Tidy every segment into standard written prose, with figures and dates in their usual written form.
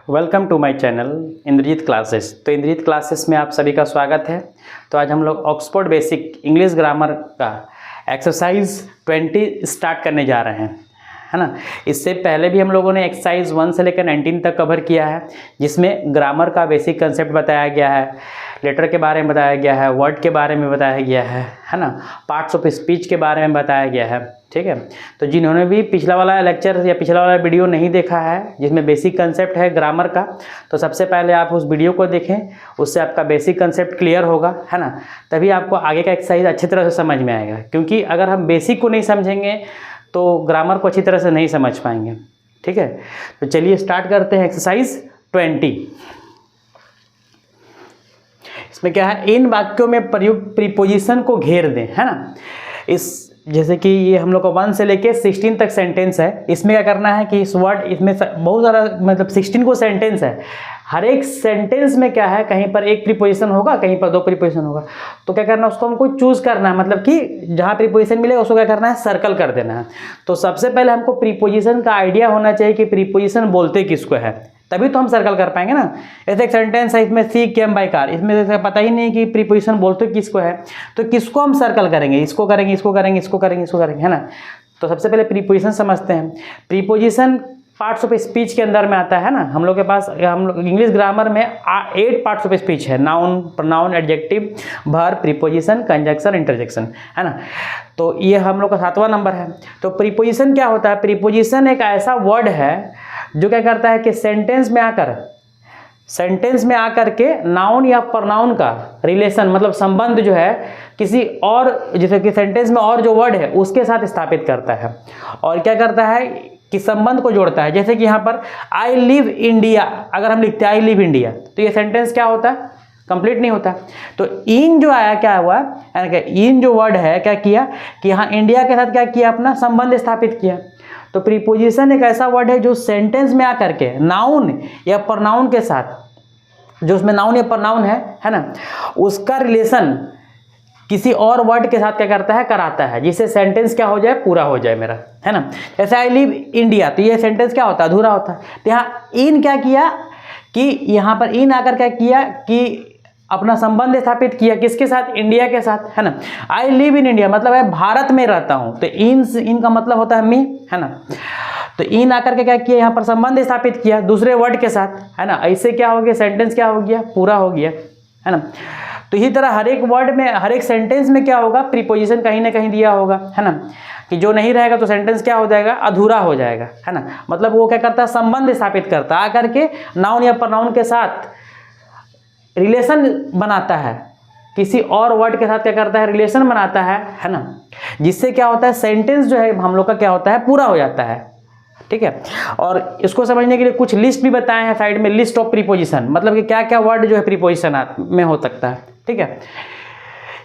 Welcome to my channel Indrajeet classes. तो Indrajeet classes में आप सभी का स्वागत है। तो आज हम लोग ऑक्सफोर्ड बेसिक इंग्लिश ग्रामर का एक्सरसाइज 20 स्टार्ट करने जा रहे हैं, है ना। इससे पहले भी हम लोगों ने एक्सरसाइज 1 से लेकर 19 तक कवर किया है, जिसमें ग्रामर का बेसिक कंसेप्ट बताया गया है, लेटर के बारे में बताया गया है, वर्ड के बारे में बताया गया है ना, पार्ट्स ऑफ स्पीच के बारे में बताया गया है। ठीक है, तो जिन्होंने भी पिछला वाला लेक्चर या पिछला वाला वीडियो नहीं देखा है जिसमें बेसिक कंसेप्ट है ग्रामर का, तो सबसे पहले आप उस वीडियो को देखें, उससे आपका बेसिक कंसेप्ट क्लियर होगा, है ना। तभी आपको आगे का एक्सरसाइज अच्छी तरह से समझ में आएगा, क्योंकि अगर हम बेसिक को नहीं समझेंगे तो ग्रामर को अच्छी तरह से नहीं समझ पाएंगे। ठीक है, तो चलिए स्टार्ट करते हैं एक्सरसाइज 20। इसमें क्या है, इन वाक्यों में प्रयुक्त प्रीपोजिशन को घेर दें, है ना। इस जैसे कि ये हम लोग को 1 से लेके 16 तक सेंटेंस है। इसमें क्या करना है कि इस वर्ड, इसमें बहुत सारा मतलब 16 को सेंटेंस है। हर एक सेंटेंस में क्या है, कहीं पर एक प्रीपोजिशन होगा, कहीं पर 2 प्रीपोजिशन होगा। तो क्या करना है, उसको हमको चूज करना है, मतलब कि जहाँ प्रीपोजिशन मिलेगा उसको क्या करना है, सर्कल कर देना है। तो सबसे पहले हमको प्रीपोजिशन का आइडिया होना चाहिए कि प्रीपोजिशन बोलते किसको है, तभी तो हम सर्कल कर पाएंगे ना। ऐसे एक सेंटेंस है, इसमें सी केम बाय कार, इसमें जैसे पता ही नहीं कि प्रीपोजिशन बोलते किसको है, तो किसको हम सर्कल करेंगे, इसको करेंगे, इसको करेंगे, इसको करेंगे, इसको करेंगे, है ना। तो सबसे पहले प्रीपोजिशन समझते हैं। प्रीपोजिशन पार्ट्स ऑफ स्पीच के अंदर में आता है ना। हम लोग के पास, हम लोग इंग्लिश ग्रामर में 8 पार्ट्स ऑफ स्पीच है, noun, pronoun, adjective, verb, preposition, conjunction, interjection, है ना। तो ये हम लोग का 7वां नंबर है। तो प्रीपोजिशन क्या होता है, प्रीपोजिशन एक ऐसा वर्ड है जो क्या करता है कि सेंटेंस में आकर के नाउन या प्रोनाउन का रिलेशन, मतलब संबंध जो है किसी और, जैसे कि सेंटेंस में और जो वर्ड है उसके साथ स्थापित करता है, और क्या करता है कि संबंध को जोड़ता है। जैसे कि यहाँ पर आई लिव इंडिया, अगर हम लिखते हैं आई लिव इंडिया, तो ये सेंटेंस क्या होता है, कंप्लीट नहीं होता। तो इन जो आया, क्या हुआ, यानी कि इन जो वर्ड है क्या किया कि यहाँ इंडिया के साथ क्या किया, अपना संबंध स्थापित किया। तो प्रीपोजिशन एक ऐसा वर्ड है जो सेंटेंस में आकर के नाउन या प्रोनाउन के साथ, जो उसमें नाउन या प्रोनाउन है ना, उसका रिलेशन किसी और वर्ड के साथ क्या करता है, कराता है, जिससे सेंटेंस क्या हो जाए, पूरा हो जाए मेरा, है ना। जैसे आई लिव इंडिया, तो ये सेंटेंस क्या होता है, अधूरा होता है। तो यहाँ इन क्या किया कि यहाँ पर इन आकर क्या किया कि अपना संबंध स्थापित किया, किसके साथ, इंडिया के साथ, है ना। आई लिव इन इंडिया मतलब है भारत में रहता हूँ, तो इन का मतलब होता है मैं, है ना। तो इन आकर के क्या किया, यहाँ पर संबंध स्थापित किया दूसरे वर्ड के साथ, है ना। ऐसे क्या हो गया, सेंटेंस क्या हो गया, पूरा हो गया, है ना। तो इसी तरह हर एक वर्ड में, हर एक सेंटेंस में क्या होगा, प्रीपोजिशन कहीं ना कहीं दिया होगा, है ना, कि जो नहीं रहेगा तो सेंटेंस क्या हो जाएगा, अधूरा हो जाएगा, है ना। मतलब वो क्या करता है, संबंध स्थापित करता है, आकर के नाउन या प्रोनाउन के साथ रिलेशन बनाता है, किसी और वर्ड के साथ क्या करता है, रिलेशन बनाता है ना, जिससे क्या होता है, सेंटेंस जो है हम लोग का क्या होता है, पूरा हो जाता है। ठीक है, और इसको समझने के लिए कुछ लिस्ट भी बताए हैं साइड में, लिस्ट ऑफ प्रीपोजिशन, मतलब कि क्या क्या वर्ड जो है प्रीपोजिशन में हो सकता है। ठीक है,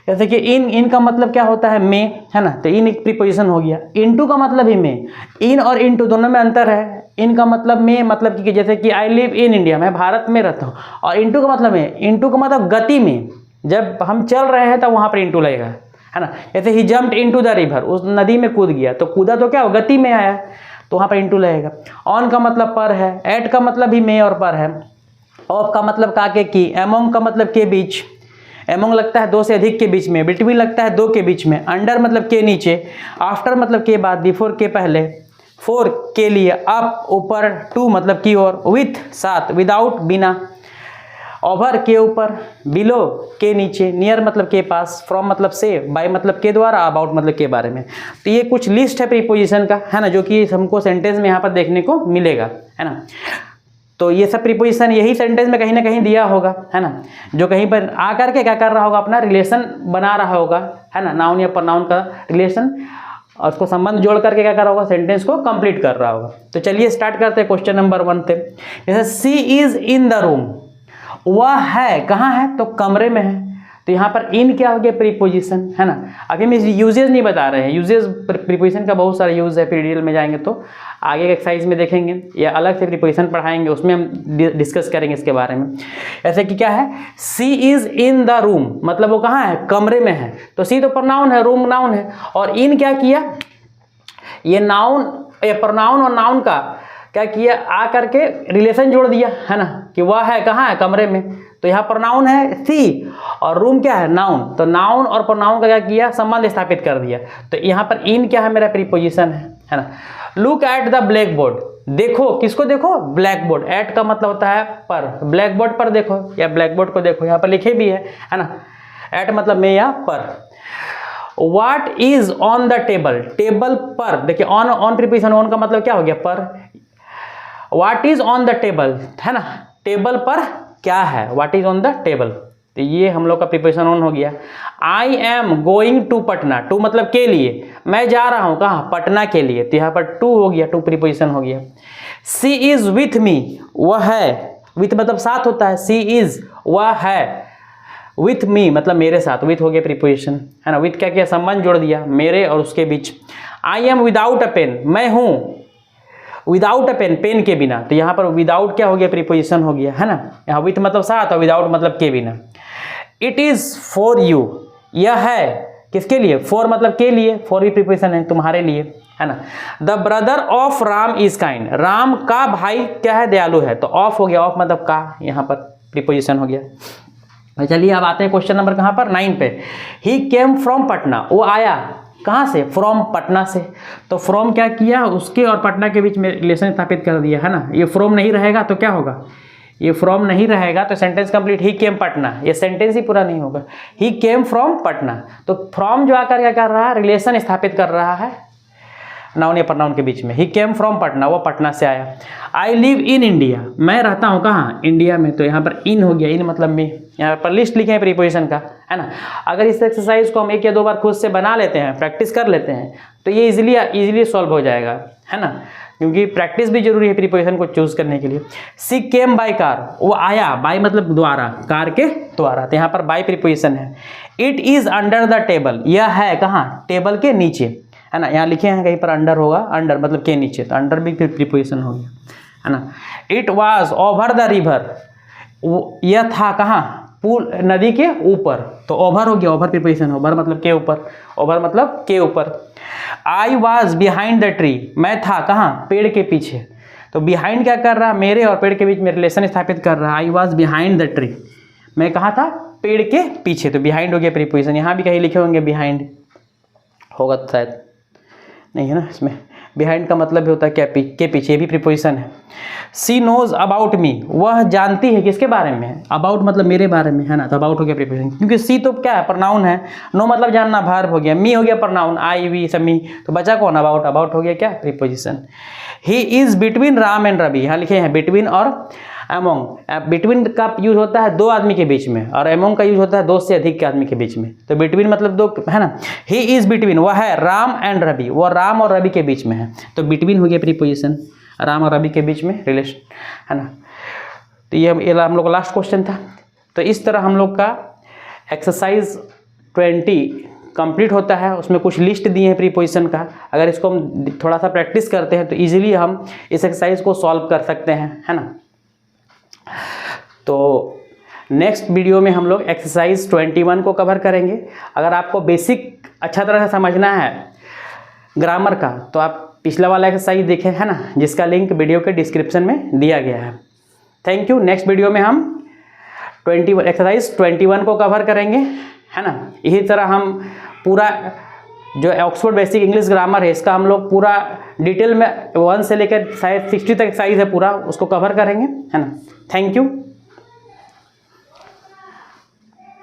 जैसे कि इन का मतलब क्या होता है, में, है ना, तो इन एक प्रीपोजिशन हो गया। इनटू का मतलब ही में, इन और इनटू दोनों में अंतर है। इन का मतलब में, मतलब कि जैसे कि आई लिव इन इंडिया, मैं भारत में रहता हूँ, और इनटू का मतलब है, इनटू का मतलब गति में, जब हम चल रहे हैं तब वहाँ पर इनटू लगेगा, है ना। जैसे ही जम्प्ड इनटू द रिवर, उस नदी में कूद गया, तो कूदा तो क्या हो, गति में आया, तो वहाँ पर इनटू लगेगा। ऑन का मतलब पर है, एट का मतलब ही में और पर है, ऑफ का मतलब काके की, एमोंग का मतलब के बीच, एमोंग लगता है 2 से अधिक के बीच में, बिटवीन लगता है 2 के बीच में, अंडर मतलब के नीचे, आफ्टर मतलब के बाद, बिफोर के पहले, फोर के लिए, अप ऊपर, टू मतलब की ओर, विथ साथ, विदाउट बिना, ओवर के ऊपर, बिलो के नीचे, नियर मतलब के पास, फ्रॉम मतलब से, बाय मतलब के द्वारा, अबाउट मतलब के बारे में। तो ये कुछ लिस्ट है प्रीपोजिशन का, है ना, जो कि हमको सेंटेंस में यहाँ पर देखने को मिलेगा, है ना। तो ये सब प्रीपोजिशन यही सेंटेंस में कहीं ना कहीं दिया होगा, है ना, जो कहीं पर आकर के क्या कर रहा होगा, अपना रिलेशन बना रहा होगा, है ना, नाउन या प्रोनाउन का रिलेशन, और उसको संबंध जोड़ करके क्या कर रहा होगा, सेंटेंस को कंप्लीट कर रहा होगा। तो चलिए स्टार्ट करते हैं क्वेश्चन नंबर 1 से। जैसे सी इज इन द रूम, वह है, कहाँ है, तो कमरे में है। तो यहाँ पर इन क्या हो गया, प्रीपोजिशन, है ना। अभी हम यूजेज नहीं बता रहे हैं, यूजेज प्रीपोजिशन का बहुत सारा यूज है, फिर डिटेल में जाएंगे तो आगे के एक्सरसाइज में देखेंगे, या अलग से प्रीपोजिशन पढ़ाएंगे, उसमें हम डिस्कस करेंगे इसके बारे में। ऐसे कि क्या है, सी इज इन द रूम, मतलब वो कहाँ है, कमरे में है। तो सी तो प्रोनाउन है, रूम नाउन है, और इन क्या किया, ये नाउन, ये प्रोनाउन और नाउन का क्या किया, आ करके रिलेशन जोड़ दिया है ना, कि वह है कहाँ है, कमरे में। तो यहाँ प्रोनाउन है सी और रूम क्या है, नाउन। तो नाउन और प्रोनाउन का क्या किया, संबंध स्थापित कर दिया। तो यहाँ पर इन क्या है, मेरा प्रीपोजिशन है ना। Look at the black board, देखो, किसको देखो, ब्लैक बोर्ड। एट का मतलब होता है पर, ब्लैक बोर्ड पर देखो या ब्लैक बोर्ड को देखो, यहाँ पर लिखे भी है ना। एट मतलब में या पर। What is on the table, table पर, देखिए ऑन, ऑन प्रीपोजिशन, ऑन का मतलब क्या हो गया, पर। What is on the table, है ना, टेबल पर क्या है, What is on the table, तो ये हम लोग का प्रीपोजिशन ऑन हो गया। I am going to Patna, to मतलब के लिए, मैं जा रहा हूँ कहाँ, पटना के लिए, तो यहाँ पर टू हो गया, टू प्रीपोजिशन हो गया। She is with me, वह है, with मतलब साथ होता है, she is वह है, विथ मी मतलब मेरे साथ, विथ हो गया प्रीपोजिशन है ना। विथ क्या किया, संबंध जोड़ दिया मेरे और उसके बीच। I am without a pen, मैं हूँ विदाउट अ पेन, पेन के बिना। तो यहाँ पर विदाउट क्या हो गया, प्रीपोजिशन हो गया है ना। यहाँ विथ मतलब साथ और विदाउट मतलब के बिना। इट इज़ फॉर यू, यह है किसके लिए, फॉर मतलब के लिए, फॉर भी प्रीपोजिशन है, तुम्हारे लिए है ना। The brother of Ram is kind, Ram का भाई क्या है, दयालु है। तो ऑफ हो गया, ऑफ मतलब का, यहाँ पर प्रीपोजिशन हो गया। चलिए अब आते हैं क्वेश्चन नंबर कहाँ पर, 9 पे। ही केम फ्रॉम पटना, वो आया कहाँ से, फ्रॉम पटना से। तो फ्रॉम क्या किया, उसके और पटना के बीच में रिलेशन स्थापित कर दिया है ना। ये फ्रॉम नहीं रहेगा तो क्या होगा, ये फ्रॉम नहीं रहेगा तो सेंटेंस कंप्लीट, ही केम पटना, ये सेंटेंस ही पूरा नहीं होगा। ही केम फ्रॉम पटना, तो फ्रॉम जो आकर क्या कर रहा है, रिलेशन स्थापित कर रहा है नाउन या प्रोनाउन के बीच में। ही केम फ्रॉम पटना, वो पटना से आया। आई लिव इन इंडिया, मैं रहता हूँ कहाँ, इंडिया में। तो यहाँ पर इन हो गया, इन मतलब में, यहाँ पर लिस्ट लिखे हैं प्रीपोजिशन का है ना। अगर इस एक्सरसाइज को हम 1 या 2 बार खुद से बना लेते हैं, प्रैक्टिस कर लेते हैं, तो ये इजीली सॉल्व हो जाएगा है ना, क्योंकि प्रैक्टिस भी जरूरी है प्रीपोजिशन को चूज करने के लिए। सी केम बाय कार, वो आया, बाय मतलब द्वारा, कार के द्वारा। तो यहाँ पर बाय प्रीपोजिशन है। It is under the table, यह है कहाँ, टेबल के नीचे है ना। यहाँ लिखे हैं कहीं पर अंडर होगा, अंडर मतलब के नीचे, तो अंडर भी प्रीपोजिशन हो गया है ना। It was over the river, यह था कहाँ, पुल, नदी के ऊपर। तो ओवर हो गया, ओवर प्रीपोजिशन, ओवर मतलब के ऊपर, ओवर मतलब के ऊपर। I was behind the tree, मैं था कहाँ, पेड़ के पीछे। तो बिहाइंड क्या कर रहा, मेरे और पेड़ के बीच में रिलेशन स्थापित कर रहा है। I was behind the tree, मैं कहाँ था, पेड़ के पीछे। तो बिहाइंड हो गया प्रीपोजिशन। यहाँ भी कहीं लिखे होंगे बिहाइंड, होगा तो शायद नहीं है ना इसमें। बिहाइंड का मतलब भी होता है क्या, के पीछे, ये भी प्रीपोजिशन है। सी नोज अबाउट मी, वह जानती है किसके बारे में, अबाउट मतलब मेरे बारे में है ना। तो अबाउट हो गया प्रीपोजिशन, क्योंकि सी तो क्या है, प्रोनाउन है। नो मतलब जानना, वर्ब हो गया। मी हो गया प्रोनाउन, आई वी सब मी। तो बचा कौन, अबाउट। अबाउट हो गया क्या, preposition. He is between Ram and Ravi, यहाँ लिखे हैं बिटवीन और अमोंग। बिटवीन का यूज होता है 2 आदमी के बीच में, और अमोंग का यूज होता है 2 से अधिक के आदमी के बीच में। तो बिटवीन मतलब 2 है ना। ही इज बिटवीन, वह है राम एंड रवि, वो राम और रवि के बीच में है। तो बिटवीन हो गया प्रीपोजिशन, राम और रवि के बीच में रिलेशन है ना। तो ये हम लोग का लास्ट क्वेश्चन था। तो इस तरह हम लोग का एक्सरसाइज 20 कंप्लीट होता है। उसमें कुछ लिस्ट दिए हैं प्रीपोजिशन का। अगर इसको हम थोड़ा सा प्रैक्टिस करते हैं तो इजीली हम इस एक्सरसाइज को सॉल्व कर सकते हैं है ना। तो नेक्स्ट वीडियो में हम लोग एक्सरसाइज 21 को कवर करेंगे। अगर आपको बेसिक अच्छा तरह से समझना है ग्रामर का, तो आप पिछला वाला एक्सरसाइज देखें है ना, जिसका लिंक वीडियो के डिस्क्रिप्शन में दिया गया है। Thank you. नेक्स्ट वीडियो में हम एक्सरसाइज 21 को कवर करेंगे है ना। इसी तरह हम पूरा जो ऑक्सफोर्ड बेसिक इंग्लिश ग्रामर है, इसका हम लोग पूरा डिटेल में 1 से लेकर शायद 60 तक एक्सरसाइज है पूरा, उसको कवर करेंगे है ना। Thank you.